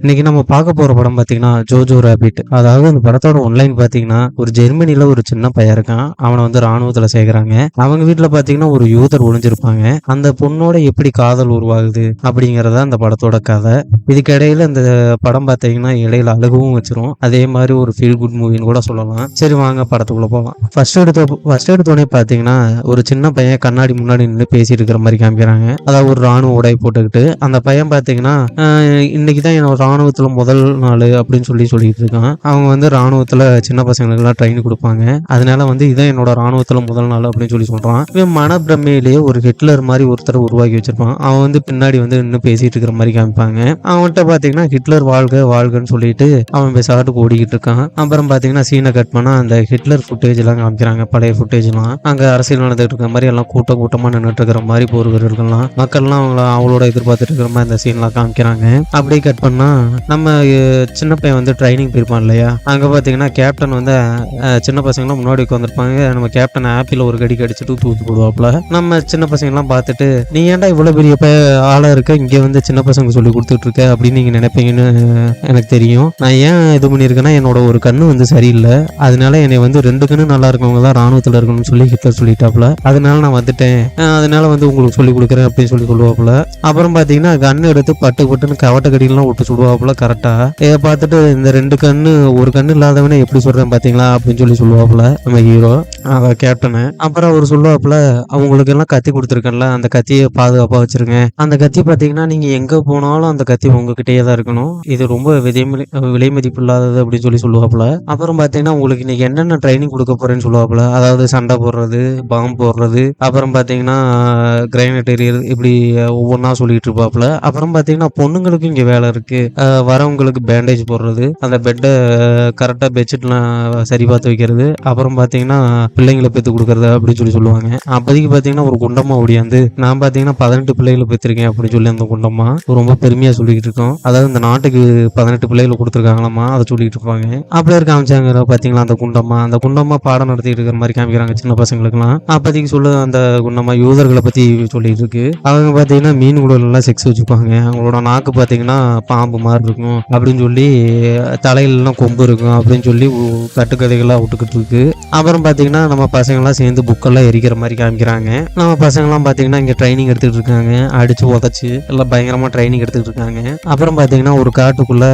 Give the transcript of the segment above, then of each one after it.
இன்னைக்கு நம்ம பார்க்க போற படம் பார்த்தீங்கன்னா ஜோஜோ ராபிட். அதாவது அந்த படத்தோட ஒன்லைன் பார்த்தீங்கன்னா, ஒரு ஜெர்மனில ஒரு சின்ன பையன் இருக்கான். அவனை வந்து ராணுவத்துல சேர்க்கறாங்க. அவங்க வீட்டுல பார்த்தீங்கன்னா ஒரு யூதர் ஒளிஞ்சிருப்பாங்க. அந்த பொண்ணோட எப்படி காதல் உருவாகுது அப்படிங்கறத அந்த படத்தோட கதை. இதுக்கிடையில இந்த படம் பார்த்தீங்கன்னா இடையில அழுகவும் வச்சிரும். அதே மாதிரி ஒரு ஃபீல் குட் மூவின்னு கூட சொல்லலாம். சரி வாங்க படத்துக்குள்ள போகலாம். ஃபர்ஸ்ட் எடுத்தோடனே பார்த்தீங்கன்னா ஒரு சின்ன பையன் கண்ணாடி முன்னாடி நின்று பேசிட்டு இருக்கிற மாதிரி காமிக்கிறாங்க. அதாவது ஒரு ராணுவ உடை போட்டுக்கிட்டு அந்த பையன் பார்த்தீங்கன்னா இன்னைக்கு தான் என்னோட ராணுவத்துல முதல் நாள் அப்படின்னு சொல்லிட்டு இருக்கான். அவங்க வந்து ராணுவத்துல சின்ன பசங்களுக்குலாம் ட்ரைனிங் கொடுப்பாங்க. அதனால வந்து இதான் என்னோட ராணுவத்துல முதல் நாள் அப்படின்னு சொல்றான். இவன் மனப்பிரமையிலேயே ஒரு ஹிட்லர் மாதிரி ஒருத்தர் உருவாக்கி வச்சிருப்பான். அவன் வந்து பின்னாடி வந்து இன்னும் பேசிட்டு இருக்கிற மாதிரி காமிப்பாங்க. அவன்கிட்ட பாத்தீங்கன்னா ஹிட்லர் வாழ்க வாழ்கன்னு சொல்லிட்டு அவன் பேசாட்டுக்கு ஓடிக்கிட்டு இருக்கான். அப்புறம் பாத்தீங்கன்னா சீனை கட் பண்ணா அந்த ஹிட்லர் ஃபுட்டேஜ் எல்லாம் காமிக்கிறாங்க. பழைய ஃபுட்டேஜ் எல்லாம் அங்க அரசியல் நடந்துட்டு இருக்கிற மாதிரி எல்லாம் கூட்டமா நின்றுட்டு இருக்கிற மாதிரி போர் வீரர்கள்லாம் மக்கள்லாம் அவளோட எதிர்பார்த்துட்டு இருக்கிற மாதிரி அந்த சீன்லாம் காமிக்கிறாங்க. அப்படியே கட் பண்ணா நம்ம சின்ன பையன் வந்து ட்ரைனிங் போயிருப்பான் இல்லையா, அங்க பாத்தீங்கன்னா கேப்டன் வந்து சின்ன பசங்களாம் முன்னாடி உட்காந்துருப்பாங்க. நம்ம கேப்டன் ஆப்பிள் ஒரு கடி கடிச்சிட்டு தூக்கி போடுவாப்புல. நம்ம சின்ன பசங்க எல்லாம் பார்த்துட்டு நீ ஏன்டா இவ்வளவு பெரிய ஆளா இருக்க, இங்க வந்து சின்ன பசங்க சொல்லி கொடுத்துட்டு இருக்க அப்படின்னு நீங்க நினைப்பீங்கன்னு எனக்கு தெரியும். நான் ஏன் இது பண்ணியிருக்கேன்னா என்னோட ஒரு கண்ணு வந்து சரியில்லை, அதனால என்னை வந்து ரெண்டு கண்ணு நல்லா இருக்கவங்க தான் ராணுவத்துல இருக்கணும்னு சொல்லி ஹிட்லர் சொல்லிட்டாப்புல. அதனால நான் வந்துட்டேன், அதனால வந்து உங்களுக்கு சொல்லி கொடுக்குறேன் அப்படின்னு சொல்லுவாப்புல. அப்புறம் பாத்தீங்கன்னா கண்ணு எடுத்து பட்டுன்னு கவட்ட கடியெல்லாம் விட்டு சுடுவாப்புல. கரெக்டா இதை பார்த்துட்டு இந்த ரெண்டு கண்ணு ஒரு கண்ணு இல்லாதவனே எப்படி சொல்றேன் பாத்தீங்களா அப்படின்னு சொல்லுவாப்புல நம்ம ஹீரோ கேப்டனு. அப்புறம் அவர் சொல்லுவாப்புல, அவங்களுக்கு எல்லாம் கத்தி கொடுத்துருக்கேன்ல, அந்த கத்தியை பாதுகாப்பா வச்சிருங்க. அந்த கத்தி பாத்தீங்கன்னா நீங்க எங்க போனாலும் அந்த கத்தி உங்ககிட்டயே தான் இருக்கணும். இது ரொம்ப விலை மதிப்பு இல்லாதது அப்படின்னு சொல்லுவாப்புல. அப்புறம் பாத்தீங்கன்னா உங்களுக்கு இன்னைக்கு என்னென்ன ட்ரைனிங் கொடுக்க போறேன்னு சொல்லுவாப்புல. அதாவது சண்டை போடுறது, பாம்பு போடுறது, அப்புறம் பாத்தீங்கன்னா கிரைனேட் எறியறது, இப்படி ஒவ்வொன்றா சொல்லிட்டு இருப்பாப்புல. அப்புறம் பாத்தீங்கன்னா பொண்ணுங்களுக்கு இங்க வேலை இருக்கு, வரவங்களுக்கு பேண்டேஜ் போடுறது, அந்த பெட்டை கரெக்டா பெட்ஷீட்லாம் சரி பார்த்து வைக்கிறது, அப்புறம் பாத்தீங்கன்னா பிள்ளைங்களை பெற்று கொடுக்கறது அப்படின்னு சொல்லுவாங்க. அப்போதைக்கு பாத்தீங்கன்னா ஒரு குண்டம்மா ஓடியாந்து நான் பாத்தீங்கன்னா 18 பிள்ளைகளை பெற்றிருக்கேன் அப்படின்னு சொல்லி அந்த குண்டம்மா ரொம்ப பெருமையா சொல்லிக்கிட்டு இருக்கோம். அதாவது இந்த நாட்டுக்கு 18 பிள்ளைகளை கொடுத்துருக்காங்களாமா, அதை சொல்லிட்டு இருப்பாங்க. அப்படியே காமிச்சாங்க பாத்தீங்களா அந்த குண்டம்மா பாடம் நடத்திட்டு இருக்கிற மாதிரி காமிக்கிறாங்க சின்ன பசங்களுக்குலாம். அப்போதைக்கு அந்த குண்டம்மா யூதர்களை பத்தி சொல்லிட்டு இருக்கு. அவங்க பாத்தீங்கன்னா மீன் கூட எல்லாம் செக்ஸ் வச்சுப்பாங்க. அவங்களோட நாக்கு பாத்தீங்கன்னா பாம்பு மாதிரி இருக்கும் அப்படின்னு சொல்லி, தலையிலாம் கொம்பு இருக்கும் அப்படின்னு சொல்லி கட்டுக்கதைகள்லாம் விட்டுக்கிட்டு இருக்கு. அப்புறம் பாத்தீங்கன்னா நம்ம பசங்கள்லாம் சேர்ந்து புக்கெல்லாம் எரிக்கிற மாதிரி காமிக்கிறாங்க. நம்ம பசங்கள்லாம் பாத்தீங்கன்னா இங்க ட்ரைனிங் எடுத்துட்டு இருக்காங்க. அடிச்சு உதச்சு எல்லாம் பயங்கரமா ட்ரைனிங் எடுத்துட்டு இருக்காங்க. அப்புறம் பாத்தீங்கன்னா ஒரு காட்டுக்குள்ள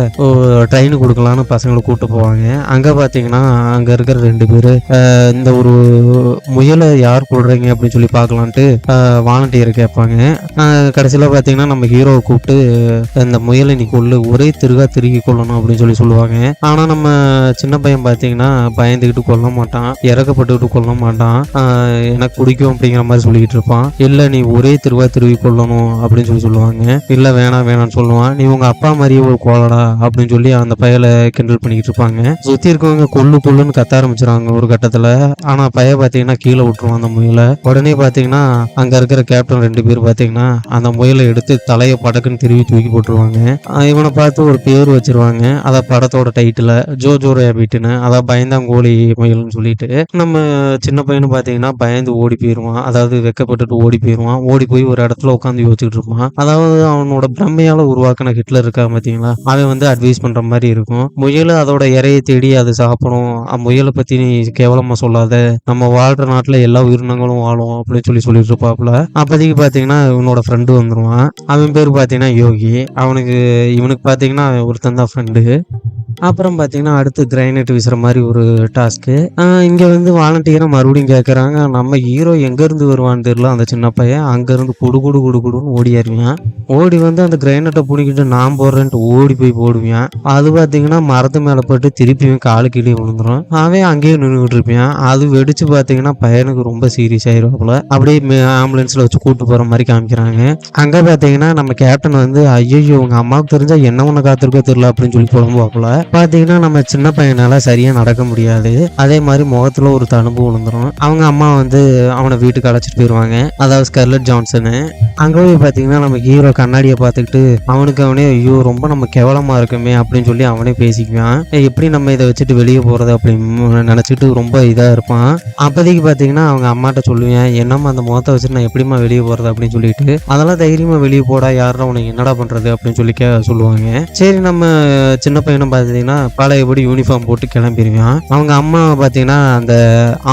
ட்ரைனிங் கொடுக்கலான்னு பசங்களை கூப்பிட்டு போவாங்க. அங்க பாத்தீங்கன்னா அங்க இருக்கிற 2 பேரு இந்த ஒரு முயலை யார் கொள்றீங்க அப்படின்னு சொல்லி பார்க்கலான்ட்டு வாலண்டியர் கேட்பாங்க. கடைசியில பாத்தீங்கன்னா நம்ம ஹீரோவை கூப்பிட்டு இந்த முயலை நீ கொள்ளு, ஒரே திருகி கொள்ளணும் அப்படின்னு சொல்லுவாங்க. ஆனா நம்ம சின்ன பையன் பாத்தீங்கன்னா பயந்துகிட்டு கொல்ல மாட்டான், இறக்கப்பட்டுக்கிட்டு கொல்ல மாட்டான், எனக்கு பிடிக்கும் அப்படிங்கிற மாதிரி சொல்லிக்கிட்டு இருப்பான். இல்ல நீ ஒரே திருவி கொள்ளணும் அப்படின்னு சொல்லுவாங்க. இல்ல வேணாம்னு சொல்லுவான். நீ உங்க அப்பா மாதிரியே ஒரு கோலடா அப்படின்னு சொல்லி அந்த பயலை கிண்டல் பண்ணிக்கிட்டு இருப்பாங்க. சுத்தி இருக்கவங்க கொல்லுன்னு கத்த ஆரம்பிச்சிருவாங்க ஒரு கட்டத்துல. ஆனா பைய பாத்தீங்கன்னா கீழே விட்டுருவான் அந்த முயலை. உடனே பாத்தீங்கன்னா அங்க இருக்கிற கேப்டன் 2 பேர் பாத்தீங்கன்னா அந்த முயலை எடுத்து தலையை படக்குன்னு திருவி தூக்கி போட்டுருவாங்க. இவனை பார்த்து ஒரு பேர் வச்சிருவாங்க. அத படத்தோட டைட்டில் ஜோஜோ ராபிட்னு, அதான் பயந்தாங்கோலி முயல்னு சொல்லிட்டு. நம்ம சின்ன பையனு பாத்தீங்கன்னா பயந்து ஓடி போயிருவான். அதாவது வெக்கப்பட்டுட்டு ஓடி போயிருவான். ஓடி போய் ஒரு இடத்துல உட்காந்து யோசிச்சுட்டு இருப்பான். அதாவது அவனோட பிரம்மையால உருவாக்கின ஹிட்லர் இருக்கா பாத்தீங்களா, அவன் வந்து அட்வைஸ் பண்ற மாதிரி இருக்கும். முயல் அதோட இறையை தேடி அது சாப்பிடும், முயலை பத்தி நீ கேவலமா சொல்லாத, நம்ம வாழ்ற நாட்டுல எல்லா உயிரினங்களும் வாழும் அப்படின்னு சொல்லிட்டு இருப்பாப்புல. அப்போதைக்கு பாத்தீங்கன்னா இவனோட ஃப்ரெண்டு வந்துருவான். அவன் பேர் பாத்தீங்கன்னா யோகி. இவனுக்கு பாத்தீங்கன்னா ஒருத்தன் தான் ஃப்ரெண்டு. அப்புறம் பார்த்தீங்கன்னா அடுத்து கிரைனேட் வீசுற மாதிரி ஒரு டாஸ்க்கு. இங்கே வந்து வாலண்டியராக மறுபடியும் கேட்குறாங்க. நம்ம ஹீரோ எங்கேருந்து வருவான்னு தெரியல. அந்த சின்ன பையன் அங்கேருந்து குடுன்னு ஓடியாருவான். ஓடி வந்து அந்த கிரைனேட்டை பிடிக்கிட்டு நான் போடுறேன்ட்டு ஓடி போய் போடுவான். அது பார்த்தீங்கன்னா மரத்து மேலே போட்டு திருப்பியும் காலு கீழே விழுந்துடும். அவன் அங்கேயே நின்றுக்கிட்டு இருப்பான். அது வெடிச்சு பார்த்தீங்கன்னா பையனுக்கு ரொம்ப சீரியஸ் ஆயிடுவாப்புல. அப்படியே ஆம்புலன்ஸில் வச்சு கூப்பிட்டு போகிற மாதிரி காமிக்கிறாங்க. அங்கே பார்த்தீங்கன்னா நம்ம கேப்டன் வந்து ஐயோ உங்க அம்மாவுக்கு தெரிஞ்சா என்ன ஒன்று காத்திருக்கோ தெரியல அப்படின்னு சொல்லி புலம்புவாப்புல. பாத்தீங்கன்னா நம்ம சின்ன பையனால சரியா நடக்க முடியாது. அதே மாதிரி முகத்துல ஒரு தழும்பு விழுந்துரும். அவங்க அம்மா வந்து அவனை வீட்டுக்கு அழைச்சிட்டு போயிருவாங்க. அதாவது ஸ்கார்லெட் ஜான்சனு. அங்க போய் பாத்தீங்கன்னா நம்ம ஹீரோ கண்ணாடியை பார்த்துக்கிட்டு அவனே ஐயோ ரொம்ப நம்ம கேவலமா இருக்குமே அப்படின்னு சொல்லி அவனே பேசிக்குவான். எப்படி நம்ம இதை வச்சுட்டு வெளியே போறது அப்படின்னு நினைச்சிட்டு ரொம்ப இதா இருப்பான். அப்போதைக்கு பாத்தீங்கன்னா அவங்க அம்மாட்ட சொல்லுவேன், என்னம்மா அந்த முகத்தை வச்சுட்டு நான் எப்படிமா வெளியே போறது அப்படின்னு சொல்லிட்டு, அதெல்லாம் தைரியமா வெளியே போடா, யாரும் உனக்கு என்னடா பண்றது அப்படின்னு சொல்லி சொல்லுவாங்க. சரி நம்ம சின்ன பையனும் பார்த்தீங்கன்னா பழையபடி யூனிஃபார்ம் போட்டு கிளம்பிடுவான். அவங்க அம்மா பார்த்தீங்கன்னா அந்த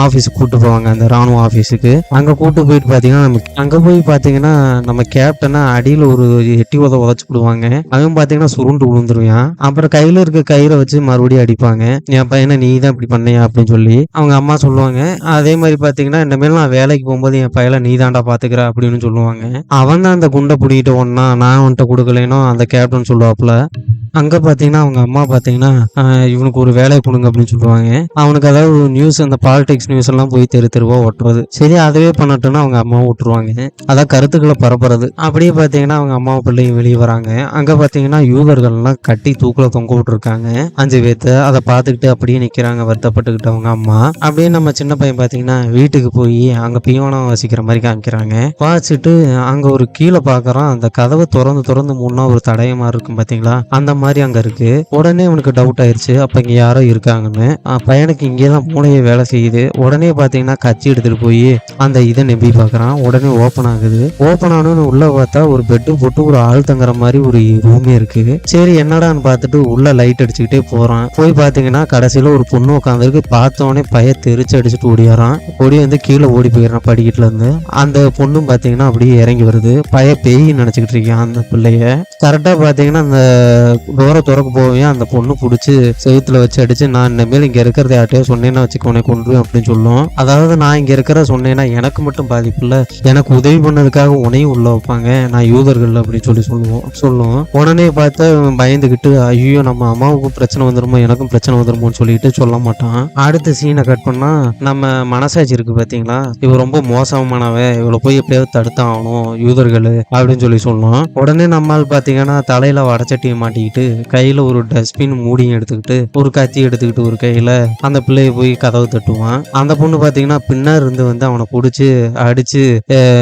ஆஃபீஸுக்கு கூப்பிட்டு போவாங்க, அந்த ராணுவ ஆஃபீஸுக்கு. அங்கே கூப்பிட்டு போயிட்டு பார்த்தீங்கன்னா அங்கே போய் பார்த்தீங்கன்னா நம்ம கேப்டனை அடியில் ஒரு எட்டி உதச்சு விடுவாங்க. அவன் பார்த்தீங்கன்னா சுருண்டு விழுந்துருவான். அப்புறம் கையில் இருக்க கயிறை வச்சு மறுபடியும் அடிப்பாங்க. என் பையனை நீ தான் இப்படி பண்ணியா அப்படின்னு சொல்லி அவங்க அம்மா சொல்லுவாங்க. அதே மாதிரி பார்த்தீங்கன்னா இனிமேல் நான் வேலைக்கு போகும்போது என் பையனை நீ தாண்டா பார்த்துக்கிற அப்படின்னு சொல்லுவாங்க. அவன் தான் அந்த குண்டை பிடிக்கிட்டு ஒன்னா நான் உன்ட்ட கொடுக்கலேனோ அந்த கேப்டன் சொல்லுவாப்புல. அங்கே பார்த்தீங்கன்னா அவங்க அம்மா பார்த்தீங்கன்னா இவனுக்கு ஒரு வேலையை கொடுங்க அப்படின்னு சொல்லுவாங்க. அவனுக்கு அதாவது நியூஸ், அந்த பாலிடிக்ஸ் நியூஸ் எல்லாம் போய் தெருவா ஓட்டுறது. சரி அதுவே பண்ணட்டும்னா அவங்க அம்மாவை விட்டுருவாங்க. அதான் கருத்துக்களை பரப்புறது. அப்படியே பார்த்தீங்கன்னா அவங்க அம்மாவை பிள்ளைங்க வெளியே வராங்க. அங்கே பார்த்தீங்கன்னா யூதர்கள்லாம் கட்டி தூக்கில் தொங்க விட்டுருக்காங்க 5 பேர்த்த. அதை பார்த்துக்கிட்டு அப்படியே நிற்கிறாங்க வருத்தப்பட்டுக்கிட்டு அவங்க அம்மா. அப்படியே நம்ம சின்ன பையன் பார்த்தீங்கன்னா வீட்டுக்கு போய் அங்கே பியோனம் வசிக்கிற மாதிரி காமிக்கிறாங்க. வாசிச்சுட்டு அங்கே ஒரு கீழே பார்க்குறான். அந்த கதவை திறந்து மூணா ஒரு தடயமா இருக்கும் பார்த்தீங்களா, அந்த மாதிரி அங்க இருக்கு. உடனே அவனுக்கு டவுட் ஆயிருச்சு, அப்ப இங்க யாரோ இருக்காங்கன்னு. பையனுக்கு இங்கேதான் மூளையை வேலை செய்யுது. உடனே பாத்தீங்கன்னா கச்சி எடுத்துட்டு போய் அந்த இதை நம்பி பாக்குறான். உடனே ஓப்பன் ஆகுது. ஓப்பன் ஆனு உள்ள பார்த்தா ஒரு பெட்டு போட்டு ஒரு ஆள் தங்குற மாதிரி ஒரு ரூமே இருக்கு. சரி என்னடான்னு பார்த்துட்டு உள்ள லைட் அடிச்சுக்கிட்டே போறான். போய் பாத்தீங்கன்னா கடைசியில ஒரு பொண்ணு உட்காந்துருக்கு. பார்த்தோடனே பைய தெரிச்சு அடிச்சுட்டு ஓடியாரான். ஓடி வந்து கீழே ஓடி போயிடுறான் படிக்கட்டுல இருந்து. அந்த பொண்ணும் பாத்தீங்கன்னா அப்படியே இறங்கி வருது. பைய பேய் நினைச்சுக்கிட்டு இருக்கான் அந்த பிள்ளைய. கரெக்டா பாத்தீங்கன்னா அந்த டோரை திறக்க போவே அந்த பொண்ணு பிடிச்சி செவுத்துல வச்சு அடிச்சு, நான் இனிமேல் இங்க இருக்கிறத யார்ட்டையோ சொன்னேன்னா வச்சுக்கோனே கொண்டுருவேன் அப்படின்னு சொல்லும். அதாவது நான் இங்க இருக்கிற சொன்னேன்னா எனக்கு மட்டும் பாதிப்பு இல்லை, எனக்கு உதவி பண்ணதுக்காக உனையும் உள்ள வைப்பாங்க, நான் யூதர்கள் அப்படின்னு சொல்லுவோம். உடனே பார்த்து பயந்துகிட்டு ஐயோ நம்ம அம்மாவுக்கும் பிரச்சனை வந்துருமோ எனக்கும் பிரச்சனை வந்துருமோன்னு சொல்லிட்டு சொல்ல மாட்டான். அடுத்த சீனை கட் பண்ணா நம்ம மனசாட்சி இருக்கு பாத்தீங்களா, இவ ரொம்ப மோசமானவ, இவளை போய் எப்படியாவது தடுத்தாகணும் யூதர்கள் அப்படின்னு சொல்லுவோம். உடனே நம்மால் பாத்தீங்கன்னா தலையில வடச்சட்டியை மாட்டிக்கிட்டு கையில ஒரு டஸ்ட்பின் மூடியும் எடுத்துக்கிட்டு ஒரு கத்தி எடுத்துக்கிட்டு ஒரு கையில அந்த பிள்ளைய போய் கதவு தட்டுவான். அந்த பொண்ணு பாத்தீங்கன்னா பின்னர் இருந்து வந்து அவனை பிடிச்சி அடிச்சு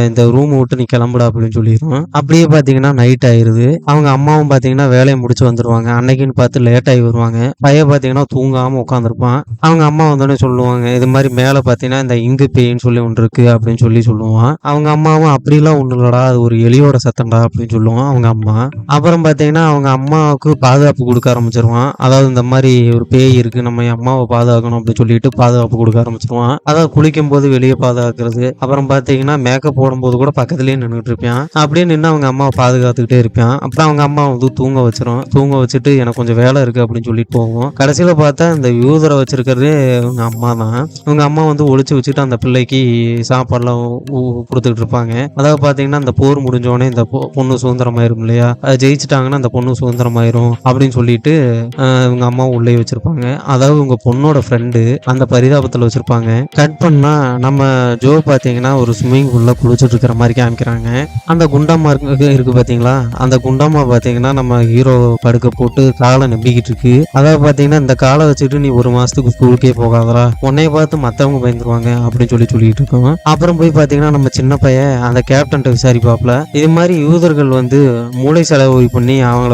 இந்த ரூம் விட்டு நீ கிளம்புடா அப்படின்னு சொல்லிடுவான். அப்படியே பாத்தீங்கன்னா நைட் ஆயிருது. அவங்க அம்மாவும் பாத்தீங்கன்னா வேலையை முடிச்சு வந்துருவாங்க. அன்னைக்குன்னு பார்த்து லேட் ஆகி வருவாங்க. பையன் பாத்தீங்கன்னா தூங்காம உட்காந்துருப்பான். அவங்க அம்மா வந்தோடனே சொல்லுவாங்க, இது மாதிரி மேல பாத்தீங்கன்னா இந்த இங்கு பேயின்னு சொல்லி ஒன்று இருக்கு அப்படின்னு சொல்லுவான். அவங்க அம்மாவும் அப்படிலாம் ஒண்ணு இல்லடா, அது ஒரு எலியோட சத்தம்டா அப்படின்னு சொல்லுவான் அவங்க அம்மா. அப்புறம் பாத்தீங்கன்னா அவங்க அம்மாவுக்கு பாதுகாப்பு கொடுக்க ஆரம்பிச்சிருவான். அதாவது இந்த மாதிரி ஒரு பேய் இருக்கு, நம்ம அம்மாவை பாதுகாக்கணும் அப்படின்னு சொல்லிட்டு பாதுகாப்பு கொடுக்க ஆரம்பிச்சிருவான். அதாவது குளிக்கும் போது வெளியே பாதுகாக்கிறது. அப்புறம் பாத்தீங்கன்னா மேக்கப் போடும்போது கூட பக்கத்துலயே நின்றுட்டு இருப்பான். அப்படியே நின்று அவங்க அம்மாவை பாதுகாத்துக்கிட்டே இருப்பான். அப்புறம் அவங்க அம்மா வந்து தூங்க வச்சுட்டு எனக்கு கொஞ்சம் வேலை இருக்கு அப்படின்னு சொல்லிட்டு போவோம். கடைசியில பார்த்தா இந்த யூதரை வச்சிருக்கிறதே அவங்க அம்மா தான். அவங்க அம்மா வந்து ஒளிச்சு வச்சுட்டு அந்த பிள்ளைக்கு சாப்பாடுலாம் கொடுத்துட்டு இருப்பாங்க. அதாவது பாத்தீங்கன்னா அந்த போர் முடிஞ்சோடனே இந்த பொண்ணு சுதந்திரமாயிரும் இல்லையா, அதை ஜெயிச்சுட்டாங்கன்னா அந்த பொண்ணு சுதந்திரமாயிரும் அப்படின்னு சொல்லிட்டு இவங்க அம்மா உள்ளே வச்சிருப்பாங்க. அதாவது உங்க பொண்ணோட ஃப்ரெண்டு அந்த பரிதாபத்துல வச்சிருப்பாங்க. கட் பண்ணா நம்ம ஜோ பாத்தீங்கன்னா ஒரு ஸ்விம்மிங் பூல்ல குளிச்சுட்டு இருக்கிற மாதிரி காமிக்கிறாங்க. அந்த குண்டாமா இருக்கு பாத்தீங்களா, அந்த குண்டாமா பாத்தீங்கன்னா நம்ம ஹீரோ படுக்க போட்டு காலை நம்பிக்கிட்டு இருக்கு. அதாவது பாத்தீங்கன்னா இந்த காலை வச்சுட்டு நீ 1 மாசத்துக்கு ஸ்கூலுக்கே போகாதரா, உன்னைய பார்த்து மத்தவங்க பயந்துருவாங்க அப்படின்னு சொல்லிட்டு இருக்கோம். அப்புறம் போய் பாத்தீங்கன்னா நம்ம சின்ன பையன் அந்த கேப்டன் விசாரிப்பாப்ல, இது மாதிரி யூதர்கள் வந்து மூளை செலவு பண்ணி அவங்கள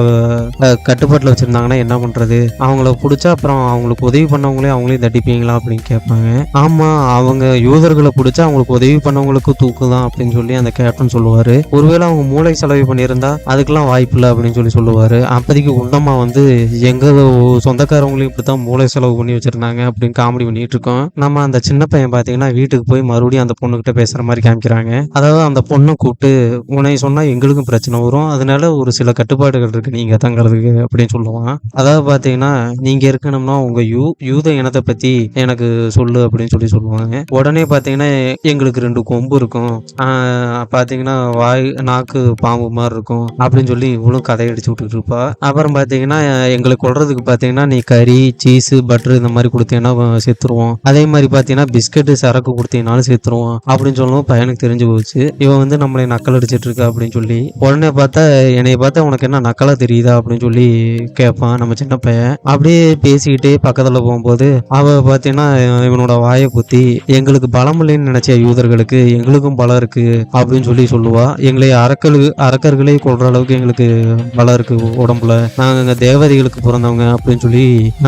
கட்டுப்பாட்டில் வச்சிருந்தாங்கன்னா என்ன பண்றது, அவங்கள பிடிச்சா அப்புறம் அவங்களுக்கு உதவி பண்ணவங்களே அவங்களையும் தட்டிப்பீங்களா அப்படின்னு கேட்பாங்க. ஆமா, அவங்க யூதர்களை பிடிச்சா அவங்களுக்கு உதவி பண்ணவங்களுக்கு தூக்குதான் அப்படின்னு சொல்லி அந்த கேப்டன் சொல்லுவாரு. ஒருவேளை அவங்க மூளை செலவு பண்ணியிருந்தா அதுக்கெல்லாம் வாய்ப்பு இல்லை அப்படின்னு சொல்லுவாரு. அப்போதைக்கு உண்டமா வந்து எங்க சொந்தக்காரவங்களையும் இப்படித்தான் மூளை செலவு பண்ணி வச்சிருந்தாங்க அப்படின்னு காமெடி பண்ணிட்டு இருக்கோம். நம்ம அந்த சின்ன பையன் பாத்தீங்கன்னா வீட்டுக்கு போய் மறுபடியும் அந்த பொண்ணுகிட்ட பேசுற மாதிரி காமிக்கிறாங்க. அதாவது அந்த பொண்ணை கூப்பிட்டு உன்னை சொன்னா எங்களுக்கும் பிரச்சனை வரும், அதனால ஒரு சில கட்டுப்பாடுகள் இருக்கு நீங்க தங்கிறதுக்கு அப்படின்னு சொல்லுவான். அதாவது பாத்தீங்கன்னா நீங்க இருக்கணும்னா உங்க யூத இனத்தை பத்தி எனக்கு சொல்லு அப்படின்னு சொல்லுவாங்க. உடனே பாத்தீங்கன்னா எங்களுக்கு 2 கொம்பு இருக்கும், பாத்தீங்கன்னா வாய் நாக்கு பாம்பு மாதிரி இருக்கும் அப்படின்னு சொல்லி இவளும் கதையை அடிச்சு விட்டுட்டு இருப்பா. அப்புறம் பாத்தீங்கன்னா எங்களுக்கு கொள்றதுக்கு பாத்தீங்கன்னா நீ கறி சீஸ் பட்டர் இந்த மாதிரி கொடுத்தீங்கன்னா செத்துருவோம், அதே மாதிரி பாத்தீங்கன்னா பிஸ்கட் சரக்கு கொடுத்தீங்கன்னாலும் செத்துருவோம் அப்படின்னு சொல்லவும் பையனுக்கு தெரிஞ்சு போச்சு இவன் வந்து நம்மளை நக்கல் அடிச்சிட்டு இருக்கா அப்படின்னு சொல்லி. உடனே பார்த்தா என்னைய பார்த்தா உனக்கு என்ன நக்கலா தெரியுதா அப்படின்னு சொல்லி கேட்பான் நம்ம சின்ன பையன். அப்படியே பேசிக்கிட்டே பக்கத்துல போகும்போது அவ பாத்தீங்கன்னா இவனோட வாயை புத்தி, எங்களுக்கு பலம் இல்லைன்னு நினைச்ச யூதர்களுக்கு எங்களுக்கும் பலம் இருக்கு அப்படின்னு சொல்லி சொல்லுவா. எங்களை அரக்கர்களே கொள்ற அளவுக்கு எங்களுக்கு பலம் இருக்கு உடம்புல, நாங்க தேவதைகளுக்கு பிறந்தவங்க அப்படின்னு சொல்லி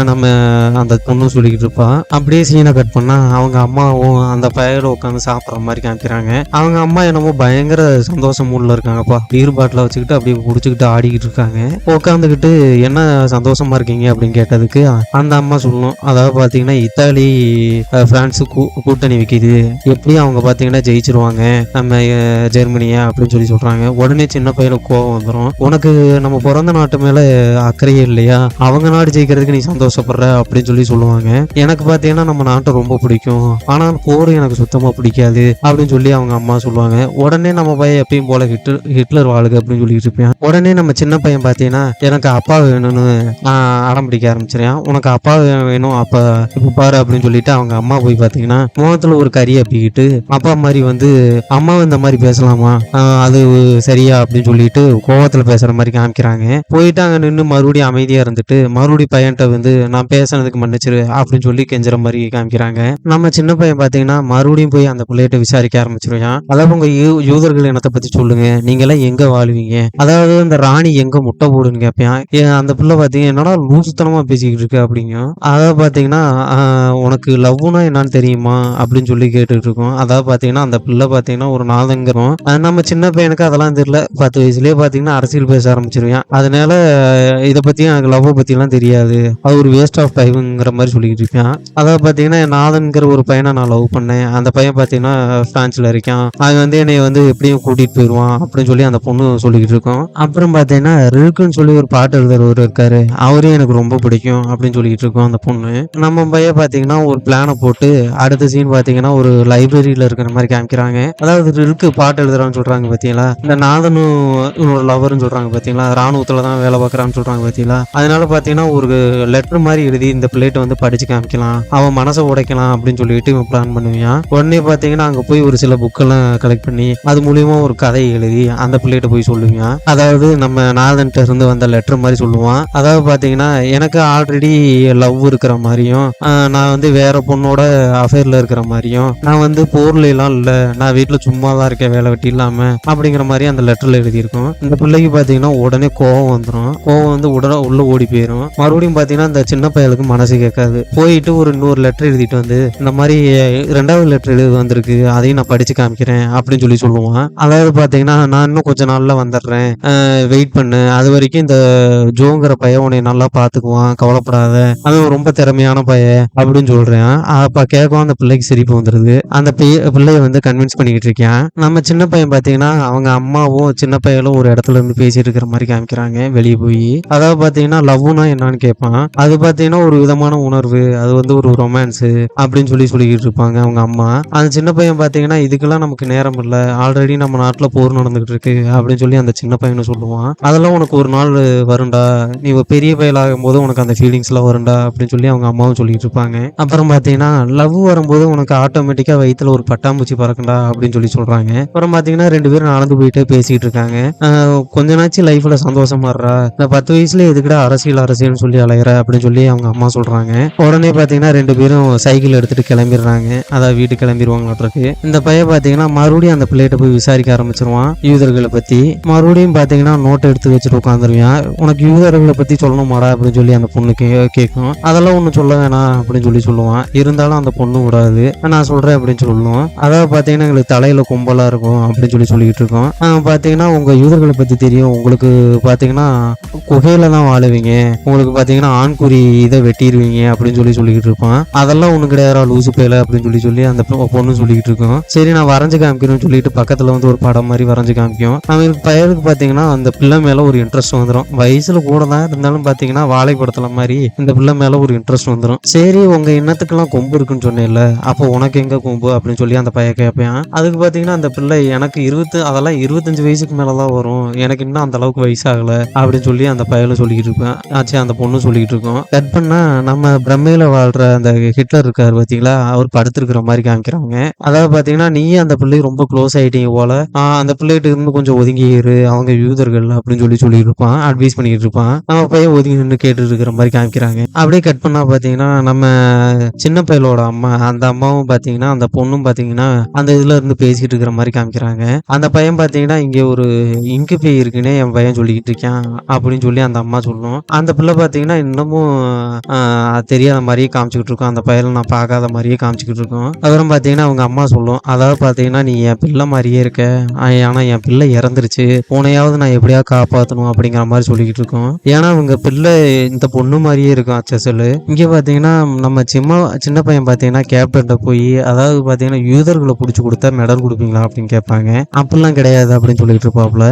நம்ம அந்த பொண்ணு சொல்லிக்கிட்டு இருப்பா. அப்படியே சீனை கட் பண்ணா அவங்க அம்மாவும் அந்த பையல உட்காந்து சாப்பிட்ற மாதிரி காமிக்கிறாங்க. அவங்க அம்மா என்னமோ பயங்கர சந்தோஷம் மூட்ல இருக்காங்கப்பா. பீர் பாட்டில வச்சுக்கிட்டு அப்படியே குடிச்சுக்கிட்டு ஆடிக்கிட்டு இருக்காங்க. உட்காந்துக்கிட்டு என்ன சந்தோஷமா இருக்கீங்க அப்படின்னு கேட்டதுக்கு அந்த அம்மா சொல்லணும், அதாவது பாத்தீங்கன்னா இத்தாலி பிரான்ஸ் கூட்டணி வைக்கிது, எப்படி அவங்க பாத்தீங்கன்னா ஜெயிச்சிருவாங்க நம்ம ஜெர்மனிய அப்படின்னு சொல்லி சொல்றாங்க. உடனே சின்ன பையனுக்கு கோபம் வந்துடும், உனக்கு நம்ம பிறந்த நாட்டு மேல அக்கறையே இல்லையா, அவங்க நாடு ஜெயிக்கிறதுக்கு நீ சந்தோஷப்படுற அப்படின்னு சொல்லி சொல்லுவாங்க. எனக்கு பாத்தீங்கன்னா நம்ம நாட்டை ரொம்ப பிடிக்கும், ஆனா போர் எனக்கு சுத்தமா பிடிக்காது அப்படின்னு சொல்லி அவங்க அம்மா சொல்லுவாங்க. உடனே நம்ம பையன் எப்பயும் போல ஹிட்லர் வாழ்க அப்படின்னு சொல்லிட்டு இருப்பேன். உடனே நம்ம சின்ன பையன் பாத்தீங்கன்னா எனக்கு அப்பா வேணும்னு அடம் பிடிக்க ஆரம்பிச்சிருக்கான். உனக்கு அப்பா வேணும், அப்பா இப்ப பாரு அப்படின்னு சொல்லிட்டு அவங்க அம்மா போய் பாத்தீங்கன்னா முகத்துல ஒரு கறி அப்பிக்கிட்டு அப்பா மாதிரி வந்து அம்மா இந்த மாதிரி பேசலாமா, அது சரியா அப்படின்னு சொல்லிட்டு கோவத்துல பேசுற மாதிரி காமிக்கிறாங்க. போயிட்டு அங்க நின்று மறுபடியும் அமைதியா இருந்துட்டு மறுபடியும் பையன்கிட்ட வந்து நான் பேசுனதுக்கு மன்னிச்சிரு அப்படின்னு சொல்லி கெஞ்சுற மாதிரி காமிக்கிறாங்க. நம்ம சின்ன பையன் பாத்தீங்கன்னா மறுபடியும் போய் அந்த பிள்ளைகிட்ட விசாரிக்க ஆரம்பிச்சிருவான். அதாவது உங்க யூதர்கள் இனத்தை பத்தி சொல்லுங்க, நீங்க எல்லாம் எங்க வாழ்வீங்க, அதாவது இந்த ராணி எங்க முட்டை போடுன்னு கேட்பேன். அந்த பிள்ளை பாத்தீங்க என்னடா லூசுத்தனமா பேசிக்கிட்டு இருக்கு அப்படிங்க. அதாவது பாத்தீங்கன்னா உனக்கு லவ்னா என்னன்னு தெரியுமா அப்படின்னு சொல்லி கேட்டுட்டு இருக்கோம். அதாவது பாத்தீங்கன்னா அந்த பிள்ளை பாத்தீங்கன்னா ஒரு நாதங்கிறோம். நம்ம சின்ன பையனுக்கு அதெல்லாம் தெரியல, 10 வயசுலயே பாத்தீங்கன்னா அரசியல் பேச ஆரம்பிச்சிருவேன். அதனால இதை பத்தி எனக்கு லவ் பத்தி எல்லாம் தெரியாது, அது ஒரு வேஸ்ட் ஆஃப் டைம்ங்கிற மாதிரி சொல்லிக்கிட்டு இருப்பேன். அதாவது பாத்தீங்கன்னா நாதன்கிற ஒரு பையனை நான் லவ் பண்ணேன். அந்த பையன் பாத்தீங்கன்னா பிரான்ஸ்ல இருக்கான், அவன் வந்து என்னை வந்து எப்படியும் கூட்டிட்டு போயிடுவான் அப்படின்னு சொல்லி அந்த பொண்ணு சொல்லிக்கிட்டு இருக்கோம். அப்புறம் பாத்தீங்கன்னா ரில்க்குன்னு சொல்லி ஒரு பாட்டு எழுதுறவர் இருக்காரு, அவரே எனக்கு ரொம்ப பிடிக்கும் அப்படின்னு சொல்லிட்டு இருக்கோம் அந்த பொண்ணு. நம்ம பையன் பாத்தீங்கன்னா ஒரு பிளானை போட்டு அடுத்த சீன் பாத்தீங்கன்னா ஒரு லைப்ரரியில இருக்கிற மாதிரி காமிக்கிறாங்க. அதாவது ரில்க்கு பாட்டு எழுதுறான்னு சொல்றாங்க பாத்தீங்களா, இந்த நாதனும் இவனோட லவர்னு சொல்றாங்க பாத்தீங்களா, ராணுவத்துல தான் வேலை பார்க்கறான்னு சொல்றாங்க பாத்தீங்களா. அதனால பாத்தீங்கன்னா ஒரு லெட்டர் மாதிரி எழுதி இந்த பிள்ளைகிட்ட வந்து படிச்சு காமிக்கலாம், அவன் மனசை உடைக்கலாம் அப்படின்னு சொல்லிட்டு இவன் பிளான் பண்ணுவான். உடனே பாத்தீங்கன்னா அங்க போய் ஒரு சில புக்கெல்லாம் கலெக்ட் பண்ணி அது மூலியமா ஒரு கதை எழுதி அந்த பிள்ளைகிட்ட போய் சொல்லுவான். அதாவது நம்ம நாதன்ட்ட இருந்து வந்த லெட்டர் மாதிரி சொல்லுவான். அதாவது பாத்தீங்கன்னா எனக்கு ஆல்ரெடி லவ் இருக்கிற மாதிரியும், நான் வந்து வேற பொண்ணோட அஃபேர்ல இருக்கிற மாதிரியும், நான் வந்து போர்ல எல்லாம் இல்ல, நான் வீட்டுல சும்மா தான் இருக்கேன் வேலை வெட்டி இல்லாம அப்படிங்கிற மாதிரி அந்த லெட்டர்ல எழுதியிருக்கும். இந்த பிள்ளைக்கு பாத்தீங்கன்னா உடனே கோவம் வந்துடும். கோவம் வந்து உள்ள ஓடி போயிடும். மறுபடியும் பாத்தீங்கன்னா இந்த சின்ன பையலுக்கு மனசு கேட்காது. போயிட்டு ஒரு இன்னொரு லெட்டர் எழுதிட்டு வந்து இந்த மாதிரி 2வது லெட்டர் எழுதி வந்திருக்கு, அதையும் நான் படிச்சு காமிக்கிறேன் அப்படின்னு சொல்லி சொல்லுவான். அதாவது பாத்தீங்கன்னா நான் இன்னும் கொஞ்ச நாள்ல வந்துடுறேன், வெயிட் பண்ணு, அது வரைக்கும் இந்த ஜோங்கிற பையன் உன்னை நல்லா பாத்துக்குவான், கவலைப்படாத, அவன் ரொம்ப திறமையான பையன் அப்படின்னு சொல்றேன். அப்ப கேட்கும் அந்த பிள்ளைக்கு சிரிப்பு வந்துருது. அந்த பிள்ளைய வந்து கன்வின்ஸ் பண்ணிக்கிட்டு இருக்கேன். நம்ம சின்ன பையன் பாத்தீங்கன்னா அவங்க அம்மாவும் சின்ன பையனும் ஒரு இடத்துல இருந்து பேசிட்டு இருக்கிற மாதிரி காமிக்கிறாங்க வெளியே போய். அதாவது பாத்தீங்கன்னா லவ்னா என்னன்னு கேட்பான். அது பாத்தீங்கன்னா ஒரு விதமான உணர்வு, அது வந்து ஒரு ரொமான்ஸ் அப்படின்னு சொல்லிக்கிட்டு இருப்பாங்க அவங்க அம்மா. அந்த சின்ன பையன் பாத்தீங்கன்னா இதுக்கெல்லாம் நமக்கு நேரம் இல்ல, ஆல்ரெடி நம்ம நாட்டுல போர் நடந்துகிட்டு இருக்கு அப்படின்னு சொல்லி அந்த சின்ன பையனை சொல்லுவான். அதெல்லாம் உனக்கு ஒரு நாள் வருண்டா, நீ பெரிய பையலாகும் போது உனக்கு அந்த ஃபீலிங்ஸ் எல்லாம் வருண்டா அப்படின்னு சொல்லி அவங்க அம்மாவும் சொல்லிட்டு இருப்பாங்க. அப்புறம் பாத்தீங்கன்னா லவ் வரும்போது உனக்கு ஆட்டோமேட்டிக்கா வயித்துல ஒரு பட்டாம்பூச்சி பறக்குண்டா அப்படின்னு சொல்லி சொல்றாங்க. அப்புறம் பாத்தீங்கன்னா 2 பேரும் நடந்து போயிட்டு பேசிட்டு இருக்காங்க. கொஞ்ச நாச்சு லைஃப்ல சந்தோஷமா இருறா, இந்த 10 வயசுல எதுக்குடா அரசியல் சொல்லி அலையிற அப்படின்னு சொல்லி அவங்க அம்மா சொல்றாங்க. உடனே பாத்தீங்கன்னா 2 பேரும் சைக்கிள் எடுத்துட்டு கிளம்பிடுறாங்க. அதாவது வீட்டுக்கு கிளம்பிடுவாங்க. இந்த பையன் பாத்தீங்கன்னா மறுபடியும் அந்த பிள்ளைகிட்ட போய் விசாரிக்க ஆரம்பிச்சிருவான் யூதர்களை பத்தி. மறுபடியும் பாத்தீங்கன்னா நோட் எடுத்து வச்சுட்டு உட்காந்துருவான். உனக்கு யூதர்களை பத்தி சொல்லணுமாடா அப்படின்னு சொல்லி அந்த பொண்ணு கேட்கும். அதெல்லாம் ஒண்ணு சொல்ல வேணாம் அப்படின்னு சொல்லி சொல்லுவான். இருந்தாலும் அந்த பொண்ணு விடாது, நான் சொல்றேன் அப்படின்னு சொல்லுவோம். அதாவது பாத்தீங்கன்னா எங்களுக்கு தலையில கும்பலா இருக்கும் அப்படின்னு சொல்லிக்கிட்டு இருக்கோம். பாத்தீங்கன்னா உங்க யூதர்களை பத்தி தெரியும், உங்களுக்கு பாத்தீங்கன்னா குகையில தான் வாழுவீங்க, உங்களுக்கு பாத்தீங்கன்னா ஆண்குறி இதை வெட்டிடுவீங்க அப்படின்னு சொல்லிக்கிட்டு இருப்பான். அதெல்லாம் ஒண்ணு கிடையாது லூசு பேல அப்படின்னு சொல்லி அந்த பொண்ணு சொல்லிக்கிட்டு இருக்கோம். சரி நான் வரைஞ்சு காமிக்கிறேன்னு சொல்லிட்டு பக்கத்துல வந்து ஒரு படம் மாதிரி வரைஞ்சு காமிக்கும். அவங்களுக்கு பையனுக்கு பாத்தீங்கன்னா அந்த பிள்ளை மேல ஒரு இன்ட்ரெஸ்ட் வந்துடும். வயசுல கூட தான் இருந்தாலும் பாத்தீங்கன்னா வாழைப்படத்துல மாதிரி இந்த பிள்ளை மேல ஒரு இன்ட்ரெஸ்ட் வந்துடும். சரி உங்க இன்னத்துக்கெல்லாம் கொம்பு இருக்குன்னு சொன்னேன்ல, அப்போ உனக்கு எங்க கொம்பு அப்படின்னு சொல்லி அந்த பையன் கேட்பேன். அதுக்கு பாத்தீங்கன்னா அந்த பிள்ளை எனக்கு அதெல்லாம் 25 வயசுக்கு மேலதான் வரும், எனக்கு இன்னும் அந்த அளவுக்கு வயசாகல அப்படின்னு சொல்லி அந்த பையனும் சொல்லிக்கிட்டு இருப்பேன். ஆச்சு அந்த பொண்ணு சொல்லிக்கிட்டு இருக்கோம். கட் பண்ணா நம்ம பிரம்மையில வாழ்ற அந்த ஹிட்லர் இருக்காரு பாத்தீங்களா, அவர் படுத்திருக்கிற மாதிரி காமிக்கிறாங்க. அதாவது பாத்தீங்கன்னா நீ அந்த பிள்ளை ரொம்ப க்ளோஸ் ஆயிட்டீங்க போல, அந்த பிள்ளைகிட்ட இருந்து கொஞ்சம் ஒதுங்கி இரு, அவங்க யூதர்கள் அப்படின்னு சொல்லிட்டு இருப்பான். அப்படி டீஸ் பண்ணிக்கிட்டு இருப்பான். நம்ம பையன் ஒதுங்கி நின்று கேட்டுட்டு இருக்கிற மாதிரி காமிக்கிறாங்க. அப்படியே கட் பண்ணா பாத்தீங்கன்னா நம்ம சின்ன பையலோட அம்மா, அந்த அம்மாவும் பாத்தீங்கன்னா அந்த பொண்ணும் பாத்தீங்கன்னா அந்த இதுல இருந்து பேசிக்கிட்டு இருக்கிற மாதிரி காமிக்கிறாங்க. அந்த பையன் பாத்தீங்கன்னா இங்க ஒரு இங்கு பேய் இருக்குன்னே என் பையன் சொல்லிக்கிட்டு இருக்கான் அப்படின்னு சொல்லி அந்த அம்மா சொல்லும். அந்த பிள்ளை பாத்தீங்கன்னா இன்னமும் தெரியாத மாதிரியே காமிச்சுக்கிட்டு இருக்கும். அந்த பையனை நான் பார்க்காத மாதிரியே காமிச்சுக்கிட்டு இருக்கும். அப்புறம் பாத்தீங்கன்னா அவங்க அம்மா சொல்லும், அதாவது பாத்தீங்கன்னா நீ என் பிள்ளை மாதிரியே இருக்க, ஆனா என் பிள்ளை இறந்துருச்சு, உன்னையாவது நான் எப்படியா காப்பாற்றணும் அப்படிங்கிற மாதிரி சொல்லிக்கிட்டு இருக்கோம். ஏன்னா அவங்க பிள்ளை இந்த பொண்ணு மாதிரியே இருக்கும் அச்சசல். இங்கே பார்த்தீங்கன்னா நம்ம சின்ன பையன் பார்த்தீங்கன்னா கேப்டன்ட்ட போய், அதாவது பார்த்தீங்கன்னா யூதர்களை பிடிச்சி கொடுத்தா மெடல் கொடுப்பீங்களா அப்படின்னு கேட்பாங்க. அப்படிலாம் கிடையாது அப்படின்னு சொல்லிட்டு இருப்பாப்புல.